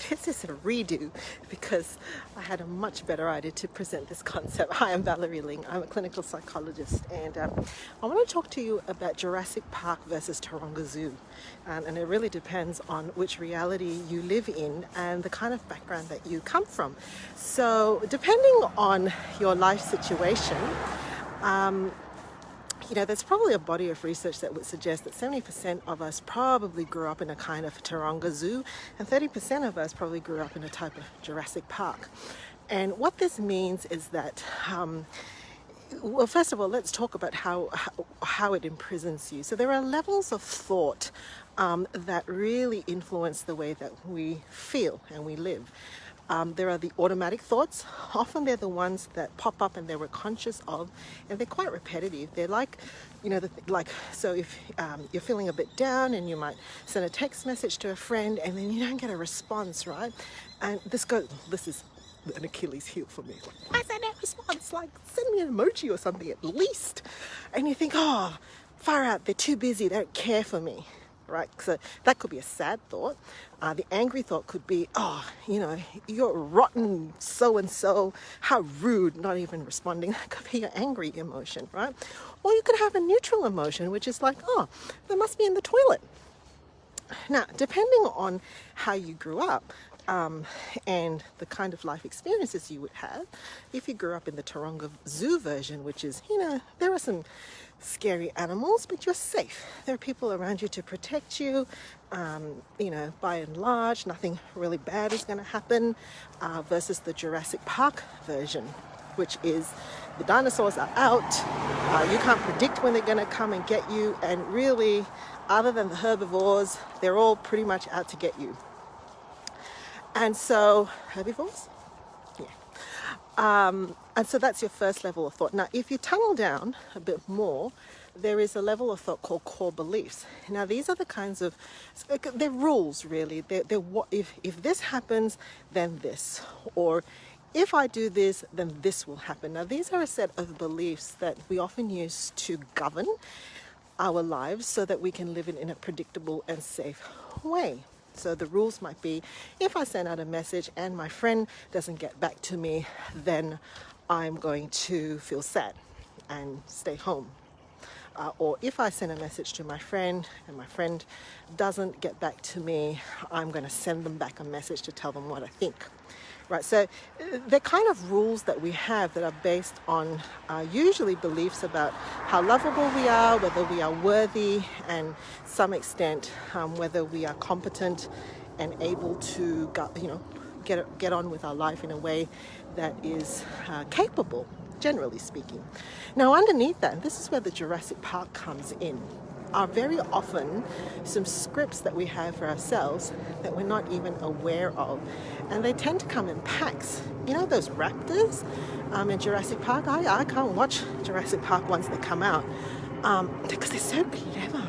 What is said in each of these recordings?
this is a redo because I had a much better idea to present this concept. Hi, I'm Valerie Ling. I'm a clinical psychologist, and I want to talk to you about Jurassic Park versus Taronga Zoo. And it really depends on which reality you live in and the kind of background that you come from. So depending on your life situation, there's probably a body of research that would suggest that 70% of us probably grew up in a kind of Taronga Zoo, and 30% of us probably grew up in a type of Jurassic Park. And what this means is that, well, first of all, let's talk about how it imprisons you. So there are levels of thought that really influence the way that we feel and we live. There are the automatic thoughts. Often they're the ones that pop up and they were conscious of, and they're quite repetitive. They're like, so if you're feeling a bit down and you might send a text message to a friend and then you don't get a response, right? And this is an Achilles heel for me. Like, why is that no response? Like, send me an emoji or something at least. And you think, oh, far out, they're too busy, they don't care for me. Right, so that could be a sad thought. The angry thought could be, oh, you're rotten so-and-so, how rude, not even responding. That could be your angry emotion, right? Or you could have a neutral emotion, which is like, oh, they must be in the toilet. Now, depending on how you grew up, and the kind of life experiences you would have, if you grew up in the Taronga Zoo version, which is, there are some scary animals, but you're safe. There are people around you to protect you. By and large, nothing really bad is going to happen, versus the Jurassic Park version, which is the dinosaurs are out. You can't predict when they're going to come and get you. And really, other than the herbivores, they're all pretty much out to get you. And so, herbivores? Yeah. And so that's your first level of thought. Now, if you tunnel down a bit more, there is a level of thought called core beliefs. Now, these are the kinds of, they're rules, really. They're what, if this happens, then this. Or if I do this, then this will happen. Now, these are a set of beliefs that we often use to govern our lives so that we can live in a predictable and safe way. So the rules might be, if I send out a message and my friend doesn't get back to me, then I'm going to feel sad and stay home. Or if I send a message to my friend and my friend doesn't get back to me, I'm going to send them back a message to tell them what I think. Right, so they're kind of rules that we have that are based on usually beliefs about how lovable we are, whether we are worthy, and some extent whether we are competent and able to get on with our life in a way that is capable, generally speaking. Now, underneath that, and this is where the Jurassic Park comes in, are very often some scripts that we have for ourselves that we're not even aware of. And they tend to come in packs. You know those raptors in Jurassic Park? I can't watch Jurassic Park once they come out because they're so clever.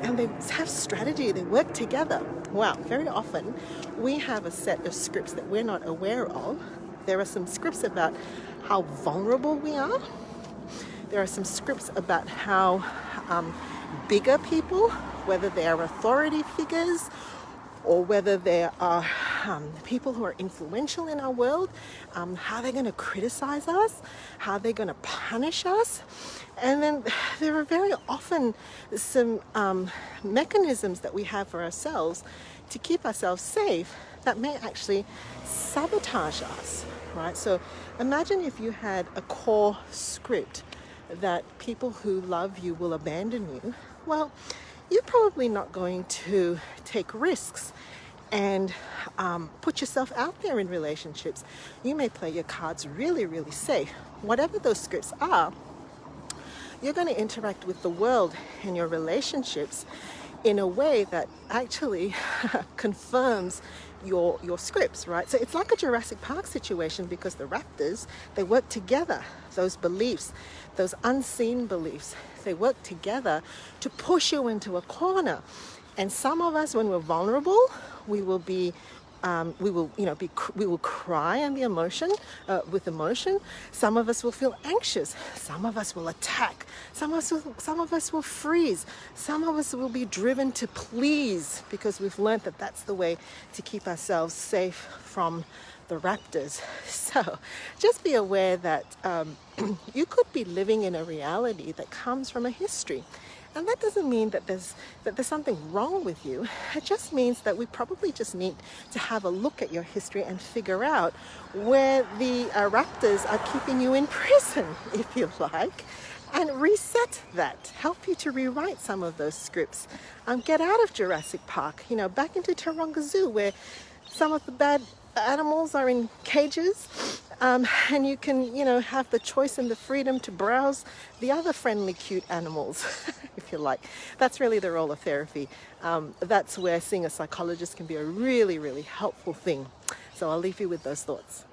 And they have strategy, they work together. Well, very often we have a set of scripts that we're not aware of. There are some scripts about how vulnerable we are. There are some scripts about how bigger people, whether they are authority figures or whether they are people who are influential in our world, how they're going to criticize us, how they're going to punish us. And then there are very often some mechanisms that we have for ourselves to keep ourselves safe that may actually sabotage us, right? So imagine if you had a core script that people who love you will abandon you. Well, you're probably not going to take risks and put yourself out there in relationships. You may play your cards really, really safe. Whatever those scripts are, you're going to interact with the world and your relationships in a way that actually confirms your scripts, right? So it's like a Jurassic Park situation because the raptors, they work together. Those beliefs, those unseen beliefs, they work together to push you into a corner. And some of us, when we're vulnerable, we will be we will, we will cry and be with emotion. Some of us will feel anxious. Some of us will attack. Some of us will freeze. Some of us will be driven to please because we've learned that that's the way to keep ourselves safe from the raptors. So just be aware that you could be living in a reality that comes from a history. And that doesn't mean that there's something wrong with you. It just means that we probably just need to have a look at your history and figure out where the raptors are keeping you in prison, if you like, and reset that. Help you to rewrite some of those scripts. Get out of Jurassic Park, back into Taronga Zoo, where some of the bad animals are in cages, and you can, have the choice and the freedom to browse the other friendly, cute animals, if you like. That's really the role of therapy. That's where seeing a psychologist can be a really, really helpful thing. So I'll leave you with those thoughts.